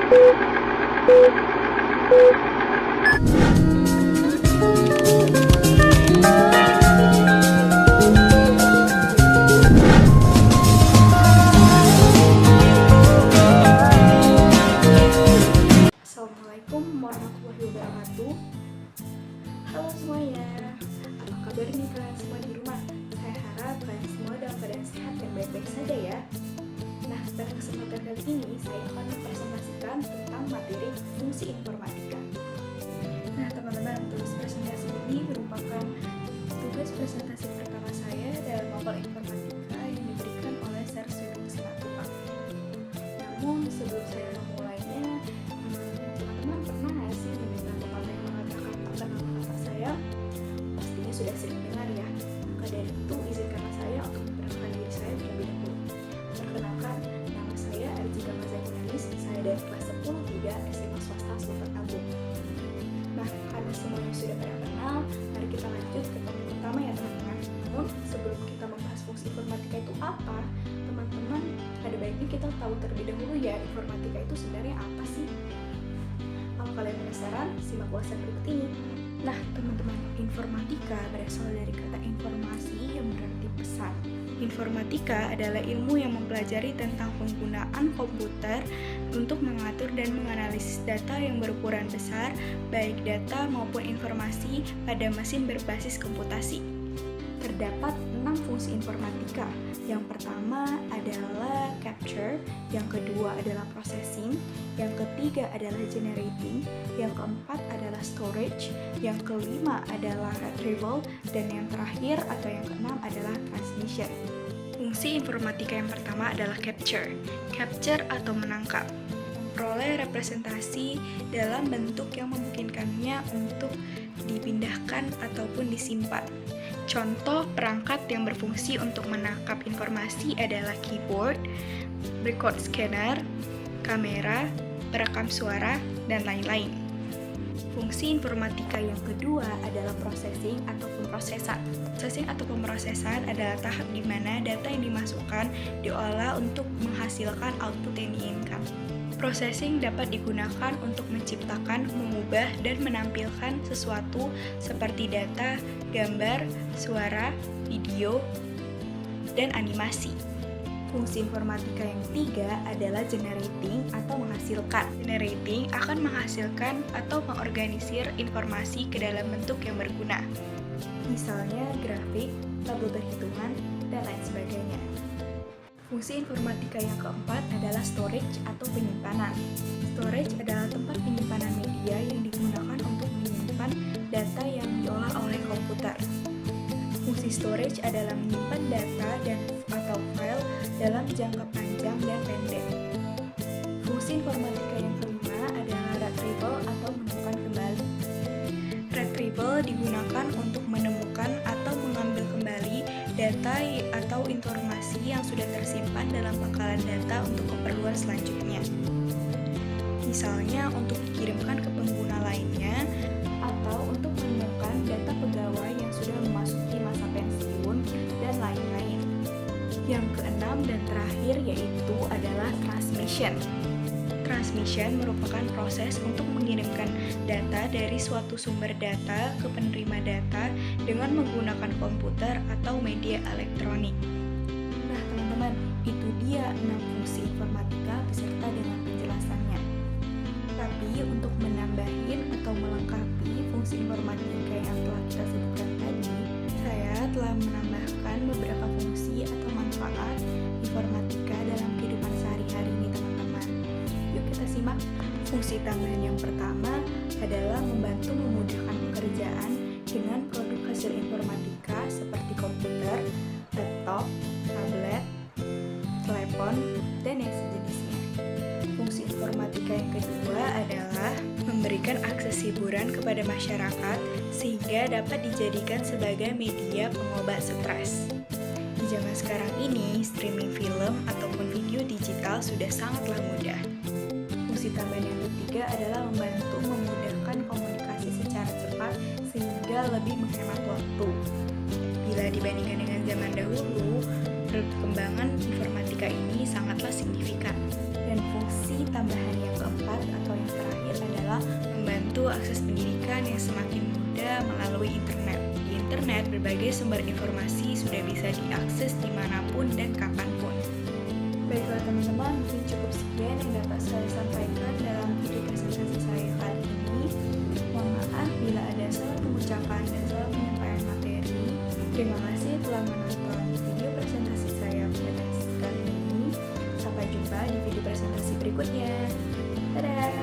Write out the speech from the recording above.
Assalamualaikum warahmatullahi wabarakatuh. Halo semuanya, apa kabar nih kalian semua di rumah? Saya harap kalian semua dalam keadaan sehat dan baik-baik saja ya. Nah, pada kesempatan kali ini saya akan mempresentasikan tentang materi fungsi informatika. Nah teman-teman, tugas presentasi ini merupakan tugas presentasi pertama saya dalam mapel informatika yang diberikan oleh Sersudung Simatupang. Namun sebelum saya memulainya, teman-teman pernah nggak sih mendengar pepatah yang mengatakan tak kenal maka sayang? Pastinya sudah sering dengar ya. Maka dari itu izinkanlah saya untuk memperkenalkan diri saya terlebih dahulu. Perkenalkan, nama saya Arjika Mazharunanis, saya dari kelas 10 3 SMA Swasta Sultan Agung. Nah, karena semuanya sudah pada kenal, mari kita lanjut ke topik pertama ya teman-teman. Namun sebelum kita membahas fungsi informatika itu apa, teman-teman ada baiknya kita tahu terlebih dahulu ya informatika itu sebenarnya apa sih? Kalau kalian penasaran, simak ulasan berikut ini. Nah teman-teman, informatika berasal dari kata informasi yang berarti pesan. Informatika adalah ilmu yang mempelajari tentang penggunaan komputer untuk mengatur dan menganalisis data yang berukuran besar, baik data maupun informasi pada mesin berbasis komputasi. Terdapat 6 fungsi informatika. Yang pertama adalah capture, yang kedua adalah processing, yang ketiga adalah generating, yang keempat adalah storage, yang kelima adalah retrieval, dan yang terakhir atau yang keenam adalah transmission. Fungsi informatika yang pertama adalah capture. Capture atau menangkap. Memperoleh representasi dalam bentuk yang memungkinkannya untuk dipindahkan ataupun disimpan. Contoh perangkat yang berfungsi untuk menangkap informasi adalah keyboard, barcode scanner, kamera, perekam suara, dan lain-lain. Fungsi informatika yang kedua adalah processing ataupun prosesan. Processing atau pemrosesan adalah tahap di mana data yang dimasukkan diolah untuk menghasilkan output yang diinginkan. Processing dapat digunakan untuk menciptakan, mengubah, dan menampilkan sesuatu seperti data, gambar, suara, video, dan animasi. Fungsi informatika yang ketiga adalah generating atau menghasilkan. Generating akan menghasilkan atau mengorganisir informasi ke dalam bentuk yang berguna. Misalnya grafik, tabel perhitungan, dan lain sebagainya. Fungsi informatika yang keempat adalah storage atau penyimpanan. Storage adalah tempat penyimpanan media yang digunakan untuk menyimpan data yang diolah oleh komputer. Fungsi storage adalah menyimpan data dan atau file dalam jangka panjang dan pendek. Fungsi informatika yang kelima adalah retrieval atau menemukan kembali. Retrieval digunakan untuk menemukan atau mengambil kembali data atau informasi yang sudah tersimpan dalam pangkalan data untuk keperluan selanjutnya. Misalnya untuk dikirimkan ke pengguna lainnya atau untuk menemukan data pegawai yang sudah memasuki masa pensiun dan lain-lain. Yang keenam dan terakhir yaitu adalah transmission. Transmission merupakan proses untuk mengirimkan data dari suatu sumber data ke penerima data dengan menggunakan komputer atau media elektronik. Nah teman-teman, itu dia 6 fungsi informatika beserta dengan penjelasannya. Tapi untuk menambahin atau melengkapi fungsi informatika yang telah kita sebutkan tadi, saya telah menambahkan beberapa fungsi atau manfaat informatika dalam kehidupan sehari-hari ini teman-teman. Yuk kita simak. Fungsi tambahan yang pertama adalah membantu memudahkan pekerjaan dengan produk hasil informatika seperti komputer, laptop, tablet, telepon, dan yang sejenisnya. Fungsi informatika yang kedua adalah memberikan akses hiburan kepada masyarakat sehingga dapat dijadikan sebagai media pengobat stres. Di zaman sekarang ini, streaming film ataupun video digital sudah sangatlah mudah. Fungsi tambahan yang ketiga adalah membantu memudahkan komunikasi secara cepat sehingga lebih menghemat waktu. Bila dibandingkan dengan zaman dahulu, perkembangan informatika ini sangatlah signifikan. Dan fungsi tambahan yang keempat yaitu akses pendidikan yang semakin mudah melalui internet. Di internet, berbagai sumber informasi sudah bisa diakses dimanapun dan kapanpun. Baiklah teman-teman, mungkin cukup sekian yang dapat saya sampaikan dalam video presentasi saya kali ini. Mohon maaf bila ada salah pengucapan dan salah penyampaian materi. Terima kasih telah menonton video presentasi saya pada kali ini. Sampai jumpa di video presentasi berikutnya. Dadah!